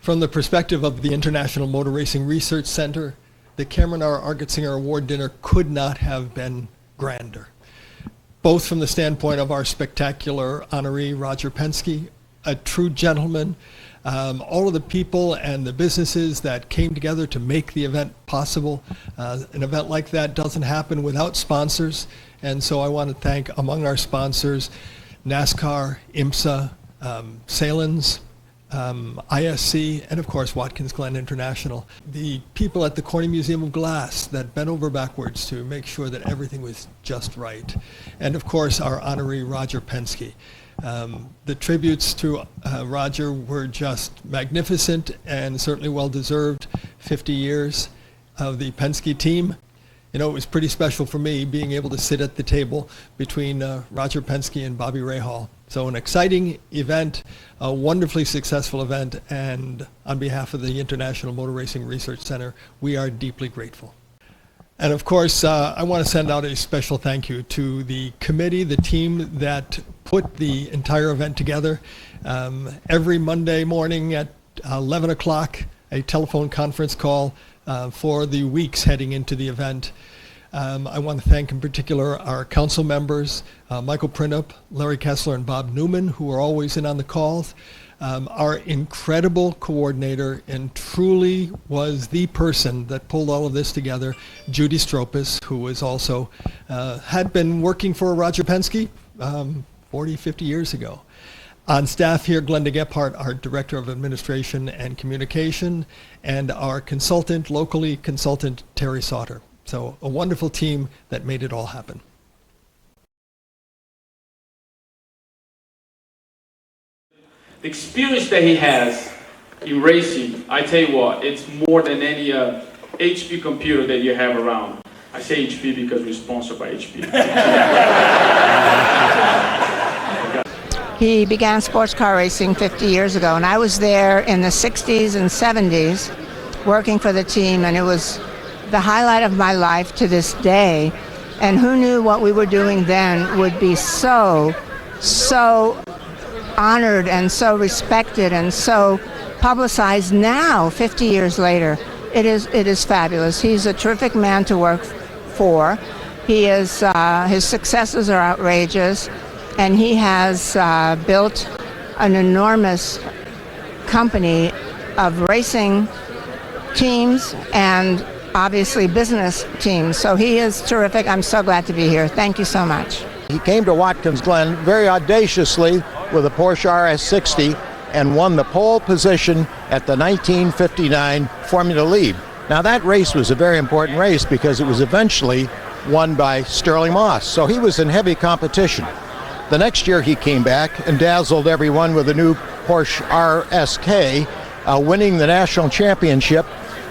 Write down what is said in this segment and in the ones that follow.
From the perspective of the International Motor Racing Research Center, the Cameron R. Argetsinger Award dinner could not have been grander. Both from the standpoint of our spectacular honoree, Roger Penske, a true gentleman, all of the people and the businesses that came together to make the event possible. An event like that doesn't happen without sponsors, and so I want to thank, among our sponsors, NASCAR, IMSA, Sahlen's, ISC, and of course Watkins Glen International. The people at the Corning Museum of Glass that bent over backwards to make sure that everything was just right. And of course our honoree Roger Penske. The tributes to Roger were just magnificent and certainly well deserved. 50 years of the Penske team. You know, it was pretty special for me being able to sit at the table between Roger Penske and Bobby Rahal. So an exciting event, a wonderfully successful event, and on behalf of the International Motor Racing Research Center, we are deeply grateful. And of course, I want to send out a special thank you to the committee, the team that put the entire event together. Every Monday morning at 11 o'clock, a telephone conference call for the weeks heading into the event. I want to thank in particular our council members, Michael Printup, Larry Kessler, and Bob Newman, who are always in on the calls. Our incredible coordinator, and truly was the person that pulled all of this together, Judy Stropis, who was also, had been working for Roger Penske 40, 50 years ago. On staff here, Glenda Gephardt, our Director of Administration and Communication, and our consultant, locally consultant, Terry Sauter. So a wonderful team that made it all happen. The experience that he has in racing, I tell you what, it's more than any HP computer that you have around. I say HP because we're sponsored by HP. He began sports car racing 50 years ago, and I was there in the 60s and 70s working for the team, and it was the highlight of my life to this day. And who knew what we were doing then would be so honored and so respected and so publicized now, 50 years later. It is fabulous. He's a terrific man to work for. He is, his successes are outrageous, and he has built an enormous company of racing teams and obviously business teams. So he is terrific. I'm so glad to be here. Thank you so much. He came to Watkins Glen very audaciously with a Porsche RS60 and won the pole position at the 1959 Formula Libre. Now that race was a very important race because it was eventually won by Sterling Moss, so he was in heavy competition. The next year he came back and dazzled everyone with a new Porsche RSK, winning the national championship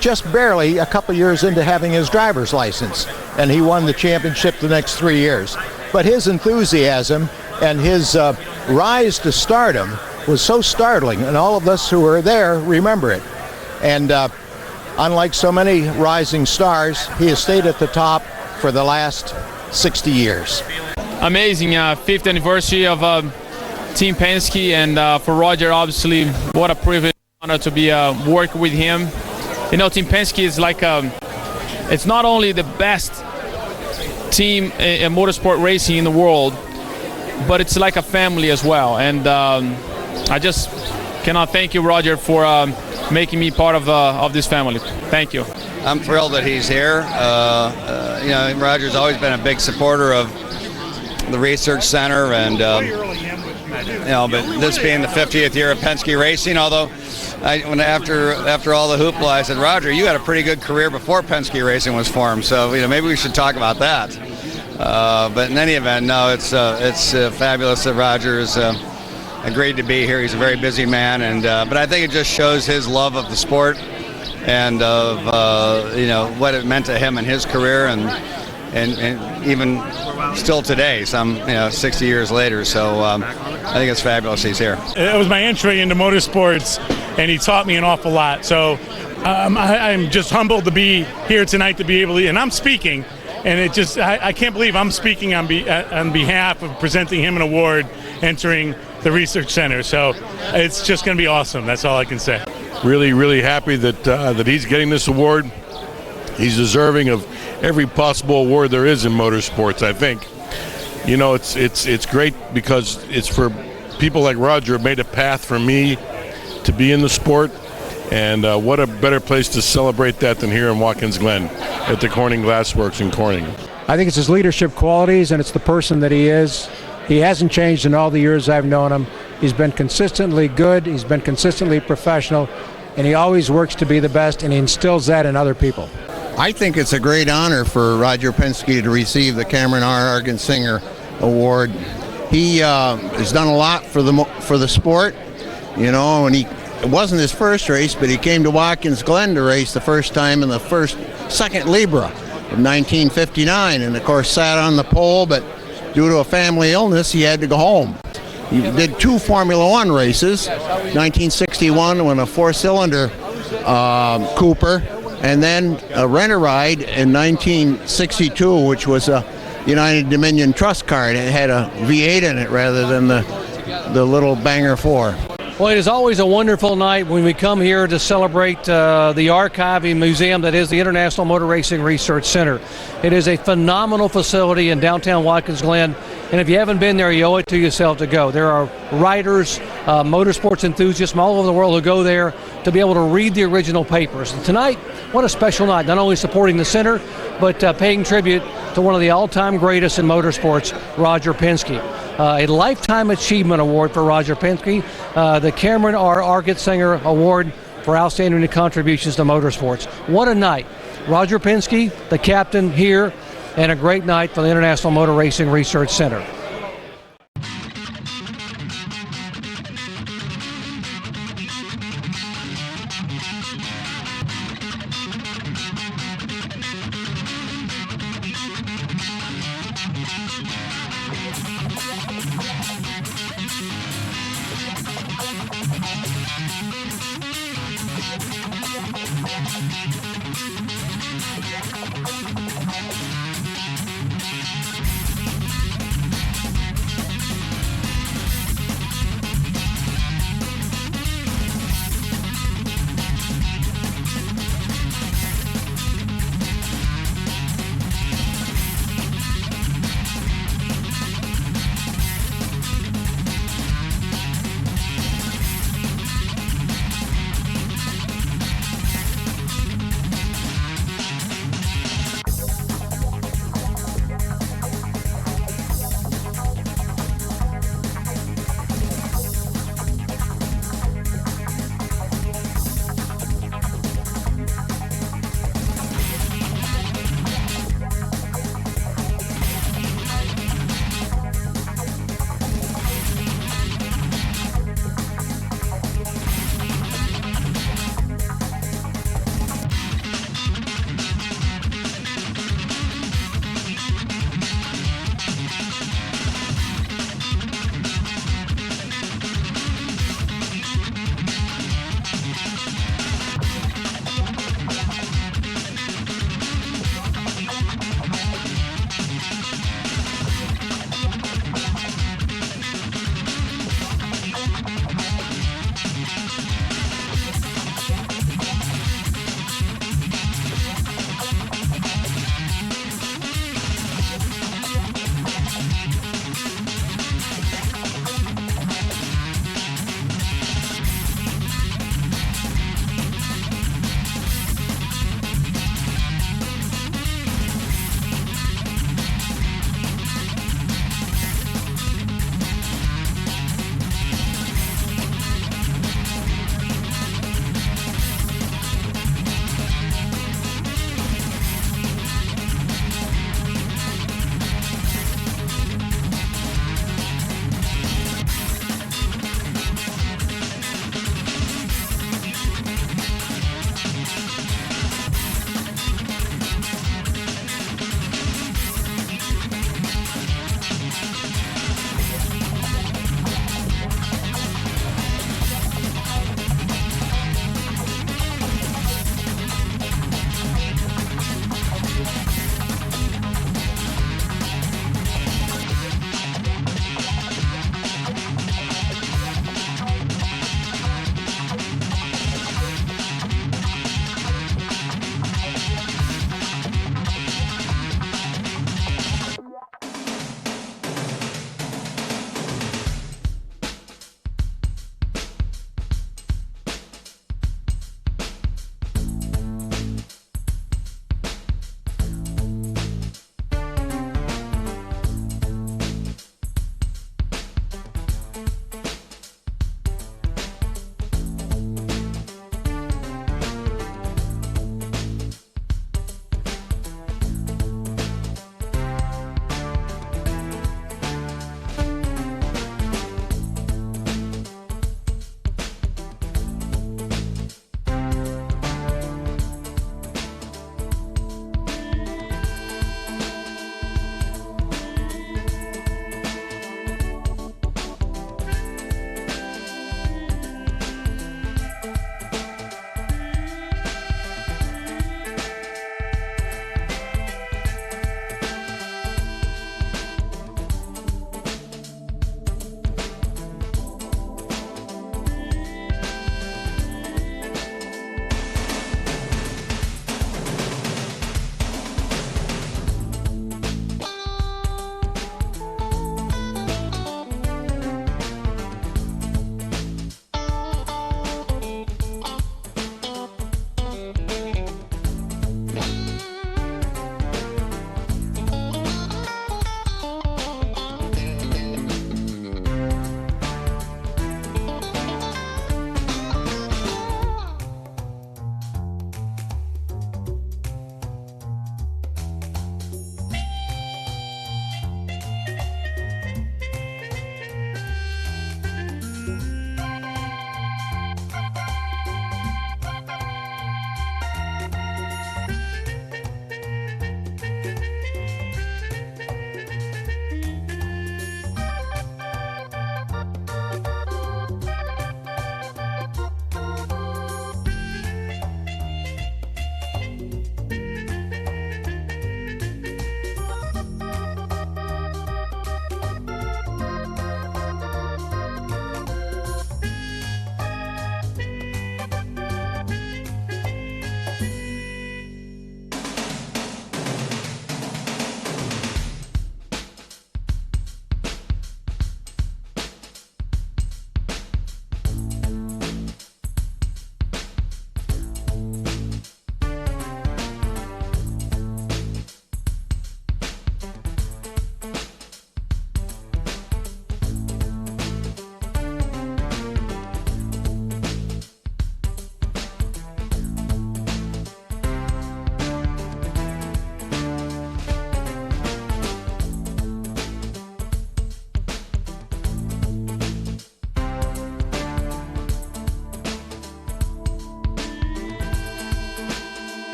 just barely a couple years into having his driver's license, and he won the championship the next 3 years. But his enthusiasm and his rise to stardom was so startling, and all of us who were there remember it. And unlike so many rising stars, he has stayed at the top for the last 60 years. Amazing, 5th anniversary of Team Penske, and for Roger, obviously, what a privilege, honor to be working with him. You know, Team Penske is like, it's not only the best team in motorsport racing in the world, but it's like a family as well. And I just cannot thank you, Roger, for making me part of this family. Thank you. I'm thrilled that he's here. You know, Roger's always been a big supporter of the Research Center, and you know, but this being the 50th year of Penske racing, although after all the hoopla, I said, Roger, you had a pretty good career before Penske racing was formed, so you know, maybe we should talk about that. But in any event, no, it's fabulous that Roger's agreed to be here. He's a very busy man, and but I think it just shows his love of the sport and of you know, what it meant to him in his career, and even still today, 60 years later. So I think it's fabulous he's here. It was my entry into motorsports, and he taught me an awful lot. So I'm just humbled to be here tonight, to be able to, and I'm speaking, and it just, I can't believe I'm speaking on behalf of presenting him an award, entering the Research Center. So it's just going to be awesome. That's all I can say. really happy that he's getting this award. He's deserving of every possible award there is in motorsports, I think. You know, it's great because it's for people like Roger who made a path for me to be in the sport. And what a better place to celebrate that than here in Watkins Glen at the Corning Glass Works in Corning. I think it's his leadership qualities and it's the person that he is. He hasn't changed in all the years I've known him. He's been consistently good, he's been consistently professional, and he always works to be the best, and he instills that in other people. I think it's a great honor for Roger Penske to receive the Cameron R. Argensinger Award. He has done a lot for the sport, you know, and it wasn't his first race, but he came to Watkins Glen to race the first time in the second Libra of 1959, and of course sat on the pole, but due to a family illness, he had to go home. He did 2 Formula One races, 1961 when a 4-cylinder Cooper, and then a rent-a-ride in 1962, which was a United Dominion Trust car. It had a V8 in it rather than the little Banger 4. Well, it is always a wonderful night when we come here to celebrate the archiving museum that is the International Motor Racing Research Center. It is a phenomenal facility in downtown Watkins Glen, and if you haven't been there, you owe it to yourself to go. There are writers, motorsports enthusiasts from all over the world who go there to be able to read the original papers. And tonight, what a special night, not only supporting the center, but paying tribute to one of the all-time greatest in motorsports, Roger Penske. A Lifetime Achievement Award for Roger Penske, the Cameron R. Argensinger Award for outstanding contributions to motorsports. What a night. Roger Penske, the captain here, and a great night for the International Motor Racing Research Center.